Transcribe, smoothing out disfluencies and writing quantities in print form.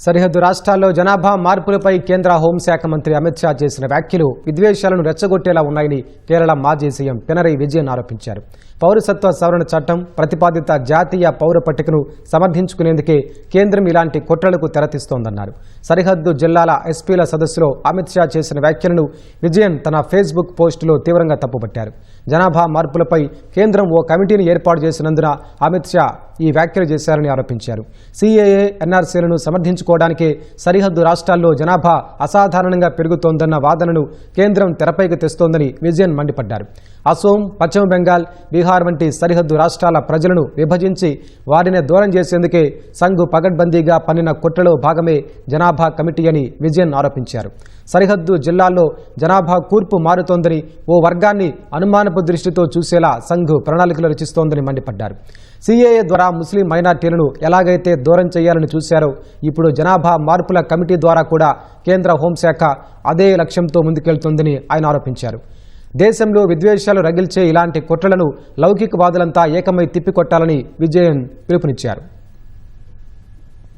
సరిహద్దు రాష్ట్రాల్లో జనాభా మార్పులపై కేంద్ర హోంశాఖ మంత్రి అమిత్ షా చేసిన వ్యాఖ్యలు విద్వేషాలను రెచ్చగొట్టేలా ఉన్నాయని కేరళ మాజీ సీఎం పినరయి విజయన్ ఆరోపించారు. పౌరసత్వ సవరణ చట్టం ప్రతిపాదిత జాతీయ పౌర పట్టికను సమర్థించుకునేందుకే కేంద్రం ఇలాంటి కుట్రలకు తెరతీస్తోందన్నారు. సరిహద్దు జిల్లాల ఎస్పీల సదస్సులో అమిత్ షా చేసిన వ్యాఖ్యలను విజయన్ తన ఫేస్బుక్ పోస్టులో తీవ్రంగా తప్పుపట్టారు. జనాభా మార్పులపై కేంద్రం ఓ కమిటీని ఏర్పాటు చేసినందున అమిత్ షా ఈ వ్యాఖ్యలు చేశారని ఆరోపించారు. సిఏఏ, ఎన్ఆర్సీలను సమర్థించుకోవడానికే సరిహద్దు రాష్ట్రాల్లో జనాభా అసాధారణంగా పెరుగుతోందన్న వాదనను కేంద్రం తెరపైకి తెస్తోందని విజయన్ మండిపడ్డారు. అసోం, పశ్చిమ బెంగాల్, బీహార్ వంటి సరిహద్దు రాష్ట్రాల ప్రజలను విభజించి వారిని దూరం చేసేందుకే సంఘ్ పగడ్బందీగా పన్నిన కుట్రలో భాగమే జనాభా కమిటీ అని విజయన్ ఆరోపించారు. సరిహద్దు జిల్లాల్లో జనాభా కూర్పు మారుతోందని, ఓ వర్గాన్ని అనుమానపు దృష్టితో చూసేలా సంఘ్ ప్రణాళికలు రచిస్తోందని మండిపడ్డారు. సిఏఏ ద్వారా ముస్లిం మైనార్టీలను ఎలాగైతే దూరం చేయాలని చూశారో ఇప్పుడు జనాభా మార్పుల కమిటీ ద్వారా కూడా కేంద్ర హోంశాఖ అదే లక్ష్యంతో ముందుకెళ్తోందని ఆయన ఆరోపించారు. దేశంలో విద్వేషాలు రగిల్చే ఇలాంటి కుట్రలను లౌకికవాదులంతా ఏకమై తిప్పికొట్టాలని విజయన్ పిలుపునిచ్చారు.